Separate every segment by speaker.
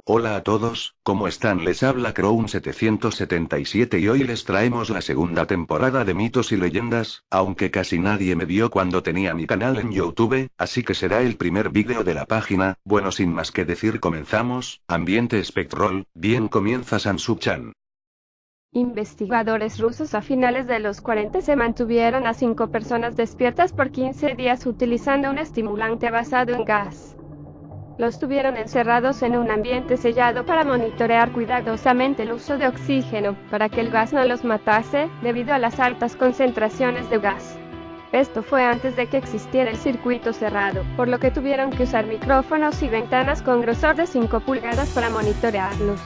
Speaker 1: Hola a todos, ¿cómo están? Les habla Crown777 y hoy les traemos la segunda temporada de Mitos y Leyendas, aunque casi nadie me vio cuando tenía mi canal en YouTube, así que será el primer vídeo de la página. Bueno, sin más que decir, comenzamos. Ambiente Spectrol, bien, comienza Sansu-chan.
Speaker 2: Investigadores rusos a finales de los 40 se mantuvieron a 5 personas despiertas por 15 días utilizando un estimulante basado en gas. Los tuvieron encerrados en un ambiente sellado para monitorear cuidadosamente el uso de oxígeno, para que el gas no los matase, debido a las altas concentraciones de gas. Esto fue antes de que existiera el circuito cerrado, por lo que tuvieron que usar micrófonos y ventanas con grosor de 5 pulgadas para monitorearlos.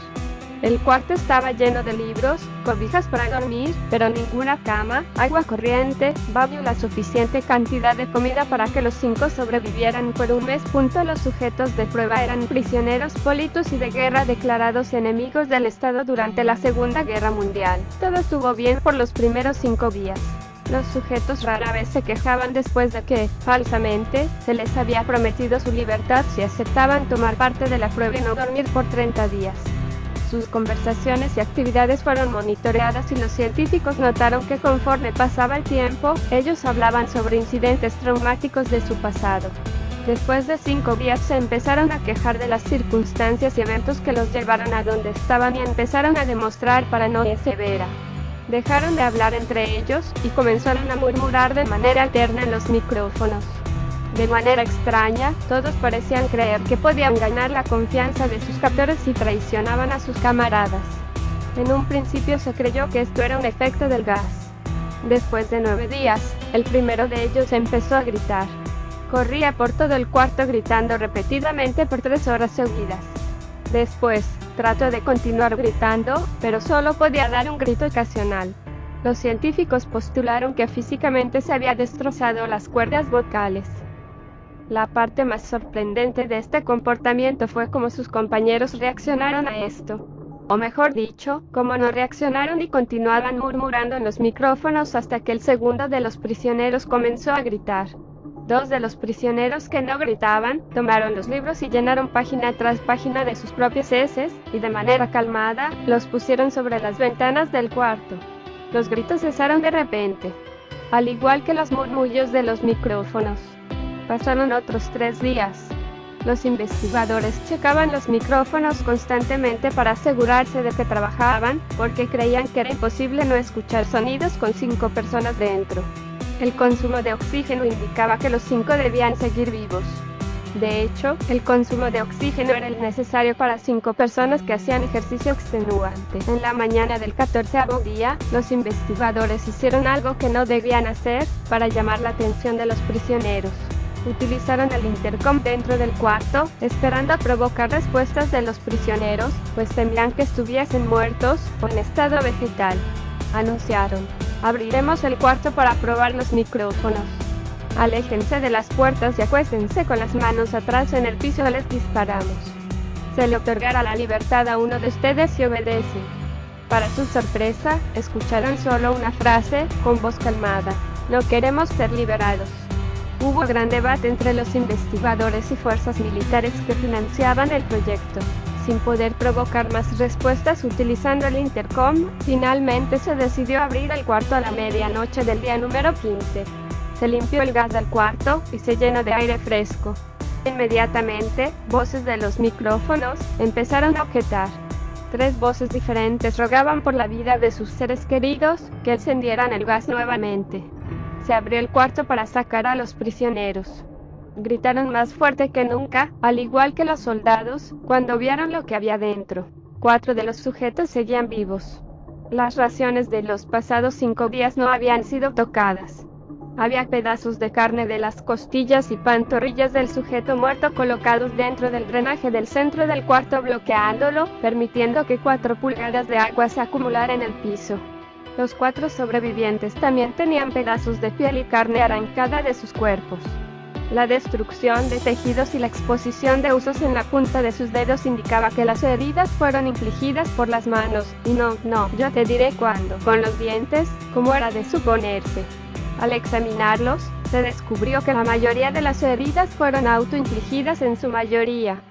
Speaker 2: El cuarto estaba lleno de libros, cobijas para dormir, pero ninguna cama, agua corriente, baño o la suficiente cantidad de comida para que los 5 sobrevivieran por un mes. Los sujetos de prueba eran prisioneros políticos y de guerra declarados enemigos del Estado durante la Segunda Guerra Mundial. Todo estuvo bien por los primeros 5 días. Los sujetos rara vez se quejaban después de que, falsamente, se les había prometido su libertad si aceptaban tomar parte de la prueba y no dormir por 30 días. Sus conversaciones y actividades fueron monitoreadas y los científicos notaron que conforme pasaba el tiempo, ellos hablaban sobre incidentes traumáticos de su pasado. Después de 5 días se empezaron a quejar de las circunstancias y eventos que los llevaron a donde estaban y empezaron a demostrar paranoia severa. Dejaron de hablar entre ellos, y comenzaron a murmurar de manera alterna en los micrófonos. De manera extraña, todos parecían creer que podían ganar la confianza de sus captores si traicionaban a sus camaradas. En un principio se creyó que esto era un efecto del gas. Después de 9 días, el primero de ellos empezó a gritar. Corría por todo el cuarto gritando repetidamente por 3 horas seguidas. Después, trató de continuar gritando, pero solo podía dar un grito ocasional. Los científicos postularon que físicamente se había destrozado las cuerdas vocales. La parte más sorprendente de este comportamiento fue cómo sus compañeros reaccionaron a esto. O mejor dicho, cómo no reaccionaron y continuaban murmurando en los micrófonos hasta que el segundo de los prisioneros comenzó a gritar. 2 de los prisioneros que no gritaban, tomaron los libros y llenaron página tras página de sus propias heces, y de manera calmada, los pusieron sobre las ventanas del cuarto. Los gritos cesaron de repente, al igual que los murmullos de los micrófonos. Pasaron otros 3 días. Los investigadores checaban los micrófonos constantemente para asegurarse de que trabajaban, porque creían que era imposible no escuchar sonidos con 5 personas dentro. El consumo de oxígeno indicaba que los 5 debían seguir vivos. De hecho, el consumo de oxígeno era el necesario para 5 personas que hacían ejercicio extenuante. En la mañana del 14º día, los investigadores hicieron algo que no debían hacer, para llamar la atención de los prisioneros. Utilizaron el intercom dentro del cuarto, esperando a provocar respuestas de los prisioneros, pues temían que estuviesen muertos, o en estado vegetal. Anunciaron: abriremos el cuarto para probar los micrófonos. Aléjense de las puertas y acuéstense con las manos atrás en el piso, les disparamos. Se le otorgará la libertad a uno de ustedes si obedece. Para su sorpresa, escucharon solo una frase, con voz calmada: no queremos ser liberados. Hubo gran debate entre los investigadores y fuerzas militares que financiaban el proyecto. Sin poder provocar más respuestas utilizando el intercom, finalmente se decidió abrir el cuarto a la medianoche del día número 15. Se limpió el gas del cuarto, y se llenó de aire fresco. Inmediatamente, voces de los micrófonos empezaron a objetar. 3 voces diferentes rogaban por la vida de sus seres queridos, que encendieran el gas nuevamente. Se abrió el cuarto para sacar a los prisioneros. Gritaron más fuerte que nunca, al igual que los soldados, cuando vieron lo que había dentro. 4 de los sujetos seguían vivos. Las raciones de los pasados 5 días no habían sido tocadas. Había pedazos de carne de las costillas y pantorrillas del sujeto muerto colocados dentro del drenaje del centro del cuarto, bloqueándolo, permitiendo que 4 pulgadas de agua se acumulara en el piso. Los 4 sobrevivientes también tenían pedazos de piel y carne arrancada de sus cuerpos. La destrucción de tejidos y la exposición de huesos en la punta de sus dedos indicaba que las heridas fueron infligidas por las manos, y no, yo te diré cuándo, con los dientes, como era de suponerse. Al examinarlos, se descubrió que la mayoría de las heridas fueron autoinfligidas en su mayoría.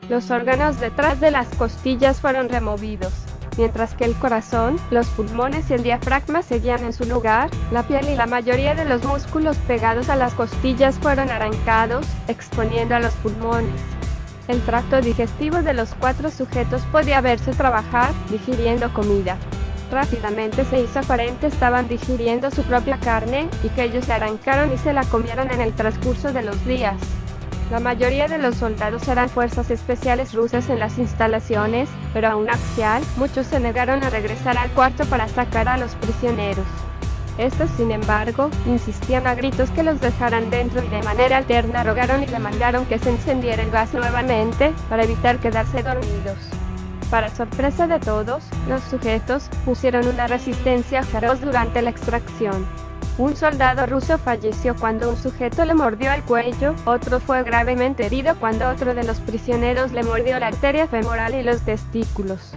Speaker 2: Los órganos detrás de las costillas fueron removidos, mientras que el corazón, los pulmones y el diafragma seguían en su lugar. La piel y la mayoría de los músculos pegados a las costillas fueron arrancados, exponiendo a los pulmones. El tracto digestivo de los 4 sujetos podía verse trabajar, digiriendo comida. Rápidamente se hizo aparente estaban digiriendo su propia carne, y que ellos se arrancaron y se la comieron en el transcurso de los días. La mayoría de los soldados eran fuerzas especiales rusas en las instalaciones, pero aún Axial, muchos se negaron a regresar al cuarto para sacar a los prisioneros. Estos, sin embargo, insistían a gritos que los dejaran dentro y de manera alterna rogaron y demandaron que se encendiera el gas nuevamente, para evitar quedarse dormidos. Para sorpresa de todos, los sujetos pusieron una resistencia feroz durante la extracción. Un soldado ruso falleció cuando un sujeto le mordió el cuello, otro fue gravemente herido cuando otro de los prisioneros le mordió la arteria femoral y los testículos.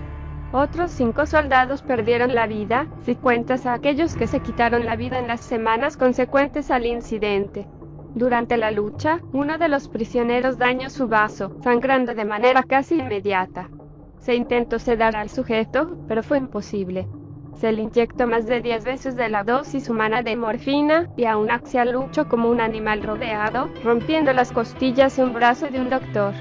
Speaker 2: Otros 5 soldados perdieron la vida, si cuentas a aquellos que se quitaron la vida en las semanas consecuentes al incidente. Durante la lucha, uno de los prisioneros dañó su vaso, sangrando de manera casi inmediata. Se intentó sedar al sujeto, pero fue imposible. Se le inyectó más de 10 veces de la dosis humana de morfina, y aún Axial luchó como un animal rodeado, rompiendo las costillas y un brazo de un doctor.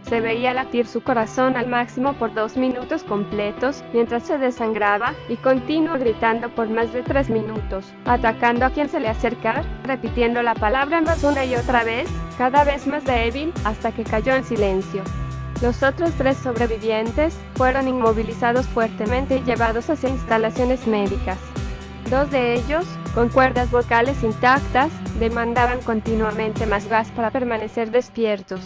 Speaker 2: Se veía latir su corazón al máximo por 2 minutos completos, mientras se desangraba, y continuó gritando por más de 3 minutos, atacando a quien se le acercara, repitiendo la palabra más una y otra vez, cada vez más débil, hasta que cayó en silencio. Los otros 3 sobrevivientes fueron inmovilizados fuertemente y llevados hacia instalaciones médicas. 2 de ellos, con cuerdas vocales intactas, demandaban continuamente más gas para permanecer despiertos.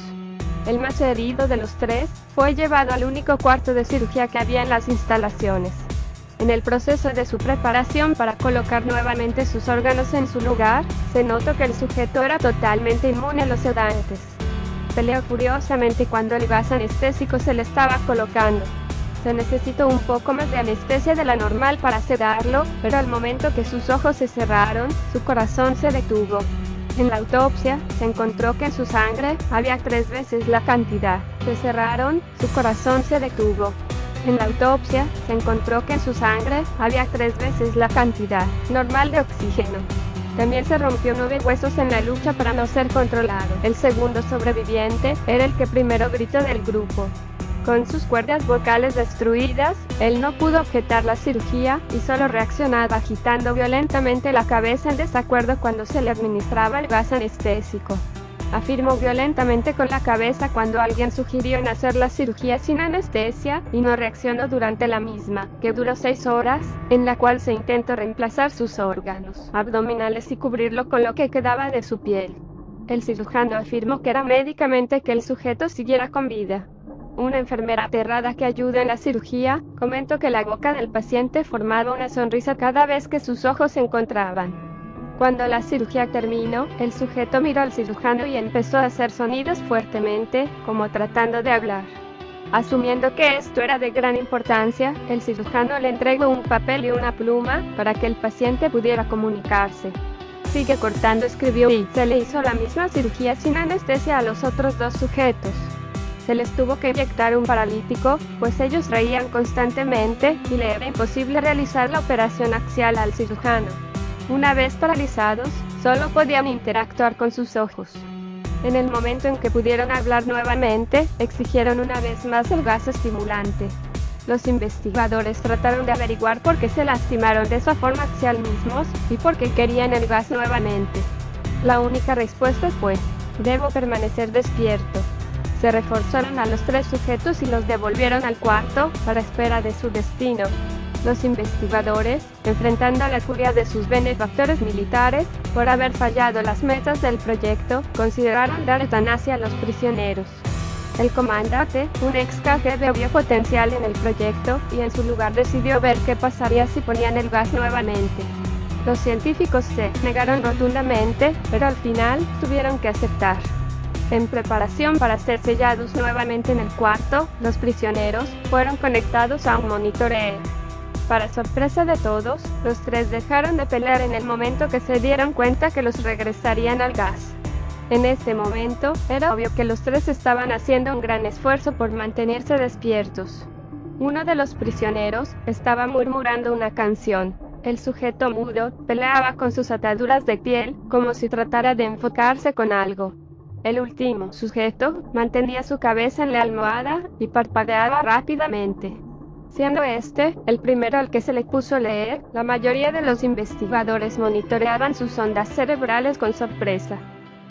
Speaker 2: El más herido de los 3 fue llevado al único cuarto de cirugía que había en las instalaciones. En el proceso de su preparación para colocar nuevamente sus órganos en su lugar, se notó que el sujeto era totalmente inmune a los sedantes. Peleó furiosamente cuando el gas anestésico se le estaba colocando. Se necesitó un poco más de anestesia de la normal para sedarlo, pero al momento que sus ojos se cerraron, su corazón se detuvo. En la autopsia, se encontró que en su sangre había 3 veces la cantidad. Se cerraron, su corazón se detuvo. En la autopsia, se encontró que en su sangre había 3 veces la cantidad normal de oxígeno. También se rompió 9 huesos en la lucha para no ser controlado. El segundo sobreviviente era el que primero gritó del grupo. Con sus cuerdas vocales destruidas, él no pudo objetar la cirugía, y solo reaccionaba agitando violentamente la cabeza en desacuerdo cuando se le administraba el gas anestésico. Afirmó violentamente con la cabeza cuando alguien sugirió en hacer la cirugía sin anestesia, y no reaccionó durante la misma, que duró 6 horas, en la cual se intentó reemplazar sus órganos abdominales y cubrirlo con lo que quedaba de su piel. El cirujano afirmó que era médicamente que el sujeto siguiera con vida. Una enfermera aterrada que ayuda en la cirugía, comentó que la boca del paciente formaba una sonrisa cada vez que sus ojos se encontraban. Cuando la cirugía terminó, el sujeto miró al cirujano y empezó a hacer sonidos fuertemente, como tratando de hablar. Asumiendo que esto era de gran importancia, el cirujano le entregó un papel y una pluma, para que el paciente pudiera comunicarse. Sigue cortando, escribió, y se le hizo la misma cirugía sin anestesia a los otros 2 sujetos. Se les tuvo que inyectar un paralítico, pues ellos reían constantemente, y le era imposible realizar la operación axial al cirujano. Una vez paralizados, solo podían interactuar con sus ojos. En el momento en que pudieron hablar nuevamente, exigieron una vez más el gas estimulante. Los investigadores trataron de averiguar por qué se lastimaron de esa forma axial mismos, y por qué querían el gas nuevamente. La única respuesta fue: debo permanecer despierto. Se reforzaron a los 3 sujetos y los devolvieron al cuarto, para espera de su destino. Los investigadores, enfrentando la furia de sus benefactores militares, por haber fallado las metas del proyecto, consideraron dar eutanasia a los prisioneros. El comandante, un ex KGB, vio potencial en el proyecto, y en su lugar decidió ver qué pasaría si ponían el gas nuevamente. Los científicos se negaron rotundamente, pero al final, tuvieron que aceptar. En preparación para ser sellados nuevamente en el cuarto, los prisioneros fueron conectados a un monitoreo. Para sorpresa de todos, los 3 dejaron de pelear en el momento que se dieron cuenta que los regresarían al gas. En este momento, era obvio que los tres estaban haciendo un gran esfuerzo por mantenerse despiertos. Uno de los prisioneros estaba murmurando una canción. El sujeto mudo peleaba con sus ataduras de piel, como si tratara de enfocarse con algo. El último sujeto mantenía su cabeza en la almohada y parpadeaba rápidamente. Siendo este el primero al que se le puso leer, la mayoría de los investigadores monitoreaban sus ondas cerebrales con sorpresa.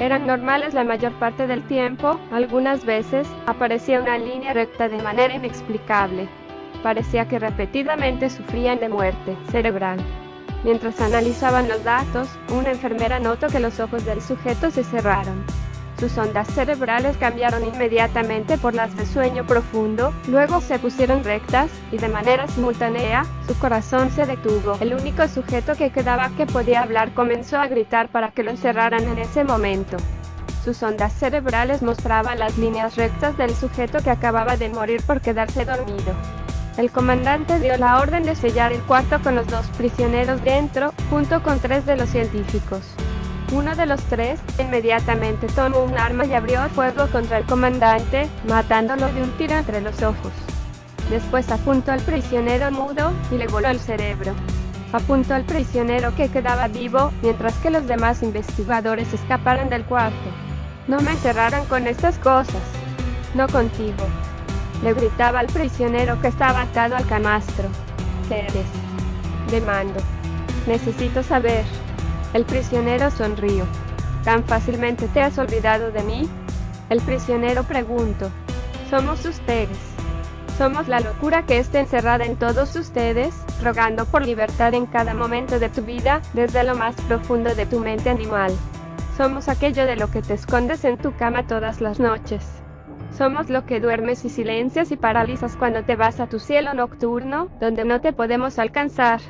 Speaker 2: Eran normales la mayor parte del tiempo, algunas veces aparecía una línea recta de manera inexplicable. Parecía que repetidamente sufrían de muerte cerebral. Mientras analizaban los datos, una enfermera notó que los ojos del sujeto se cerraron. Sus ondas cerebrales cambiaron inmediatamente por las de sueño profundo, luego se pusieron rectas, y de manera simultánea, su corazón se detuvo. El único sujeto que quedaba que podía hablar comenzó a gritar para que lo encerraran en ese momento. Sus ondas cerebrales mostraban las líneas rectas del sujeto que acababa de morir por quedarse dormido. El comandante dio la orden de sellar el cuarto con los 2 prisioneros dentro, junto con 3 de los científicos. Uno de los 3, inmediatamente tomó un arma y abrió fuego contra el comandante, matándolo de un tiro entre los ojos. Después apuntó al prisionero mudo, y le voló el cerebro. Apuntó al prisionero que quedaba vivo, mientras que los demás investigadores escaparon del cuarto. No me encerraran con estas cosas. No contigo. Le gritaba al prisionero que estaba atado al camastro. ¿Qué eres? Demandó. Necesito saber. El prisionero sonrió. ¿Tan fácilmente te has olvidado de mí? El prisionero preguntó. Somos ustedes. Somos la locura que está encerrada en todos ustedes, rogando por libertad en cada momento de tu vida, desde lo más profundo de tu mente animal. Somos aquello de lo que te escondes en tu cama todas las noches. Somos lo que duermes y silencias y paralizas cuando te vas a tu cielo nocturno, donde no te podemos alcanzar.